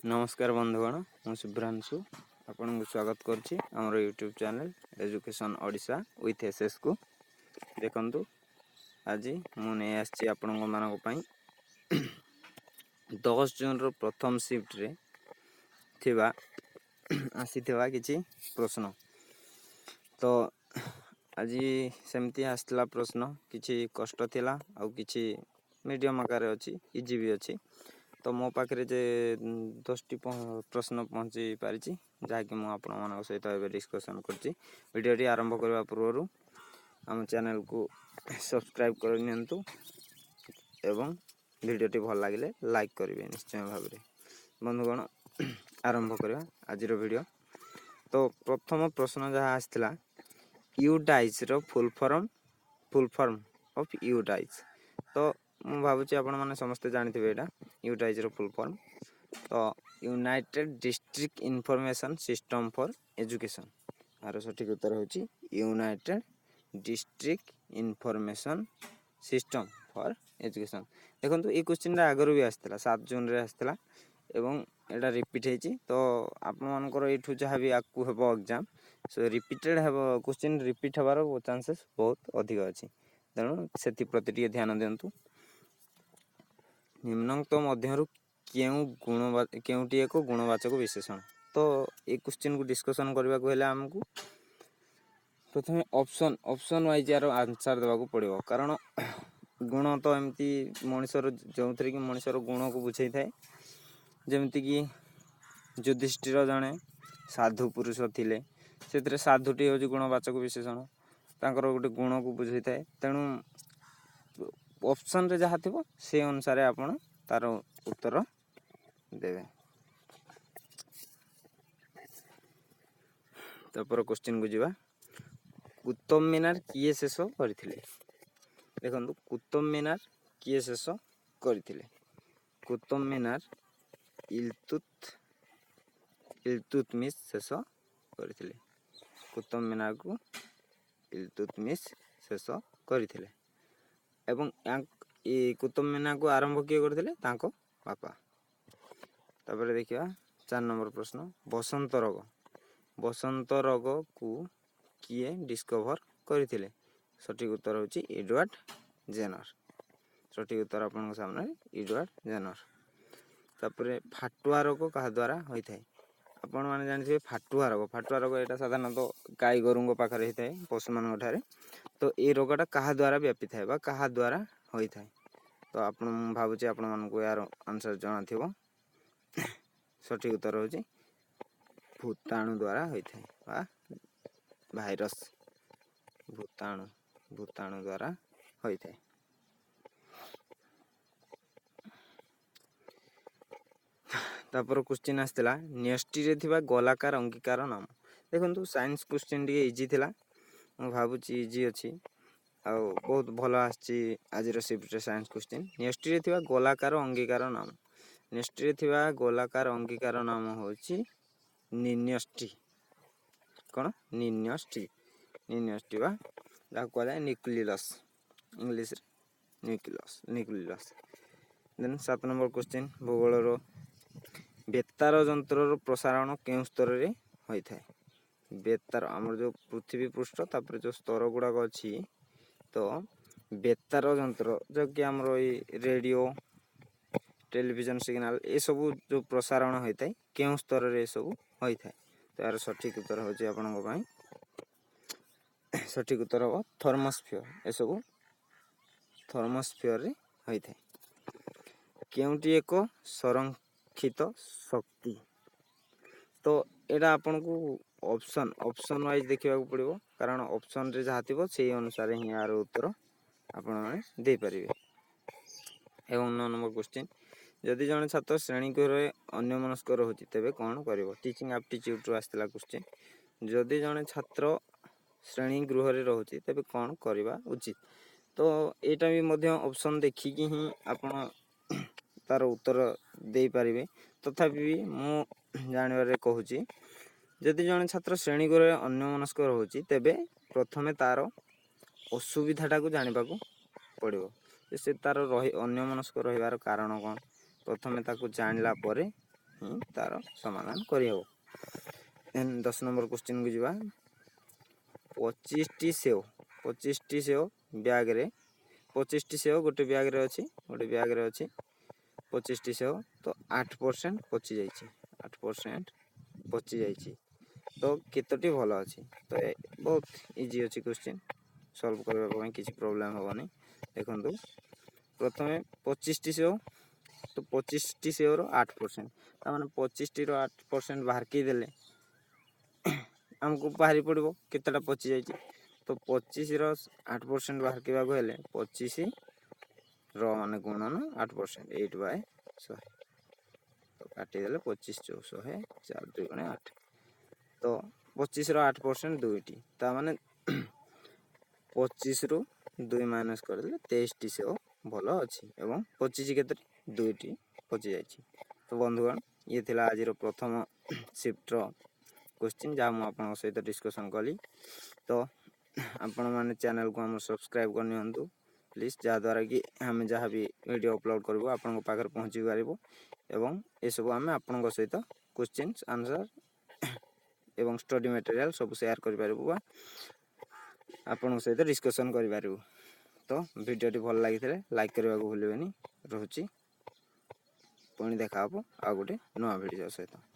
नमस्कार बंधुगण मु शुभ्रांशु आपन को स्वागत करछि हमर YouTube channel education Odisha with SS को देखंतु आज मु नै आछि आपन को मानक पई 10 जून रो प्रथम शिफ्ट रे थिबा आसीथिबा किछि प्रश्न तो आज सेमती आस्तला प्रश्न किछि कष्ट थिला आ किछि मीडियम आकार अछि इजी भी अछि तो मो पाखे जे 10टी प्रश्न पहुँची पारी जहाँकि मुझे आपण मान सहित डिस्कसन करछि वीडियो आरंभ करने पूर्व आम चैनल को सब्सक्राइब कर नियंतु एवं वीडियोटी भल लगे लाइक करेंगे निश्चय भाव में बंधुगण आरंभ करवा आज वीडियो। तो प्रथम प्रश्न जहाँ आसला यूडाइज रो फुल फॉर्म ऑफ यूडाइज तो मु भावुची आपण माने समस्त जानिथिबे एटा यूडाइज रो फुल फॉर्म तो United district information system for education आरो सठिक उत्तर होची United district information system for education. देखंतु ए क्वेश्चन रा आगरो भी आस्तला 7 जून रे आस्तला एवं एटा रिपीट हेची तो आपण मानकर एठु जहा भी आकु हेबो एग्जाम सो रिपीटेड हेबो क्वेश्चन रिपीट हेबार चांसेस बहुत अधिक अछि तेणु सेति प्रति ध्यान देंतु। निम्नलिखित मध्यरु केउटी एक गुणवाचक विशेषण तो ए क्वेश्चन को डिस्कशन करबा को हेले हमकु प्रथमे ऑप्शन वाइज यार आंसर देबा को पड़िबो कारण गुण तो एमती मनुष्यर जो थरे कि मनुष्यर गुण को बुझाई थाए जेमती कि युधिष्ठिर जने साधु पुरुष थिले सेतरे साधुटी होची गुणवाचक विशेषण तांकर गोटे गुण को बुझाई थाए तेणु ऑप्शन रे जहा थिबो से अनुसार आपण तार उत्तर देवे। तापर क्वेश्चन को जीवा कुतुब मीनार किए शेष करथिले देखंतु कुतुब मीनार किए शेष करथिले कुतुब मीनार इल्तुतमिश शेष करथिले कुतुब मीनार को इल्तुतमिश शेष करथिले एवं ए कुतुब मीनार को आरंभ किए करथिले तांको बापा। तापर देखिया 4 नंबर प्रश्न बसंत रोग को किए डिस्कवर करथिले सठिक उत्तर होची एडवर्ड जेनर सठिक उत्तर आपन सामने एडवर्ड जेनर। तापर फाटुआ रोग कहा द्वारा होई थाए आपण माने जानि फाटुआ रोग एटा साधारणतः गाय गोरुंग पाखरे होई थाए पशु मान ठारे तो ए रोगटा कहा द्वारा व्यापी थाए बा कहा द्वारा होई थाए तो आपण भाबुची आपण मान को यार आंसर जाना थिबो सठिक उत्तर होची भूताणु द्वारा होई थाए बा भाइरस भूताणु द्वारा होई थाए। तापर क्वेश्चन आस्तला न्यष्टि रे थिबा गोलाकार अंगीकार नाम देखंतु साइंस क्वेश्चन डी इजी थिला मु भाबुची इजी अछि आ बहुत भलो आछि आज रो शिफ्ट साइंस क्वेश्चन न्यष्टि रे थिबा गोलाकार अंगीकार नाम न्यष्टि रे थिबा गोलाकार अंगीकार नाम होछि निन्यष्टि कोन निन्यष्टि बा दा कोला nucleus English nucleus. Then 7 number question भूगोल रो बेतार यंत्र रो प्रसारण केउ स्तर रे होई थाए बेतार हमर जो पृथ्वी पृष्ठ तापर जो स्तर गुडा अछि तो बेतार यंत्र जो कि हमर रेडियो टेलीविजन सिग्नल ए सब जो प्रसारण होई थाए केउ स्तर रे सब होई थाए तो यार सठिक उत्तर होची आपन को पई सठिक उत्तर हो थर्मोस्फियर ए सब थर्मोस्फियर रे होई थाए केउटी एक संरक्षित शक्ति तो एटा आपन को ऑप्शन वाइज देखिबा को पड़िबो कारण ऑप्शन रे जहा थिबो सेही अनुसार ही यार उत्तर आपन माने दे परिबे। एवं 9 नंबर क्वेश्चन यदि जने छात्र श्रेणी गृह अन्य मनस्क रहउची तबे कोन करिवो टीचिंग एप्टीट्यूड रो आस्तला क्वेश्चन यदि जने छात्र श्रेणी गृह रे रहउची तबे कोन करिवा उचित तो एटा भी मध्य ऑप्शन देखि कि ही आपन तार उत्तर दे पारिबे तथापि मु जानिबारे कहूची यदि जने छात्र श्रेणी गृह अन्य मनस्क रहउची तबे प्रथमे तार असुविधाटा को जानिबा को पड़िबो से तार रही अन्य मनस्क रहिबार कारण कोन प्रथमे ताको जानला परे ହିଁ ତାର ସମାଧାନ କରିହେବ। ଦେନ୍ 10 ନମ୍ବର କ୍ୱେଶ୍ଚିନ୍ କୁ ଯିବା। 25ଟି ସେଓ 25ଟି ସେଓ ବ୍ୟାଗରେ 25ଟି ସେଓ ଗୋଟେ ବ୍ୟାଗରେ ଅଛି 25ଟି ସେଓ ତ 8% ପଚିଯାଇଛି 8% ପଚିଯାଇଛି ତ କେତୋଟି ଭଲ ଅଛି। ତ ବହୁତ ଇଜି ଅଛି କ୍ୱେଶ୍ଚିନ୍, ସଲ୍ଭ କରିବା ପାଇଁ କିଛି ପ୍ରୋବ୍ଲେମ୍ ହେବନି। ଦେଖନ୍ତୁ ପ୍ରଥମେ 25ଟି ସେଓ ତ 25ଟି ସେଓର 8% ତାମାନେ 25ଟିର 8% ବାହାରକି ଦେଲେ ଆମକୁ ବାହାରି ପଡ଼ିବ କେତେଟା ପଚି ଯାଇଛି। ତ 25ର 8% ବାହାରିବାକୁ ହେଲେ 25ର ମାନେ ଗୁଣନ 8% 8/100 ତ କାଟିଦେଲେ 25 × 100 4 2 × 8 ତ 25ର 8% 2ଟି ତାମାନେ 25ରୁ 2 ମାଇନସ୍ କରିଦେଲେ 23ଟି ସେଓ ଭଲ ଅଛି ଏବଂ ପଚିଛି କେତେଟି 2ଟି ପଚି ଯାଇଛି। ତ ବନ୍ଧୁଗଣ ଇଏ ଥିଲା ଆଜିର ପ୍ରଥମ ସିଫ୍ଟର क्वेश्चन जहाँ मुझे आपन सहित डिस्कसन कली। तो आपण मैंने चैनल को हम सब्सक्राइब करनी प्लीज जहाँद्वारा कि आम जहाँ भी वीडियो अपलोड करूँ आपण पाखे पहुँची पार एवं ये सब आम आपण सहित क्वेश्चन आंसर एवं स्टडी मटेरियल सब शेयर कर आपण सहित डिस्कसन करूँ। तो वीडियोटी भल लगी लाइक करने को भूलें। रोचे पुणी देखा आ गोटे नुआ वीडियो सहित।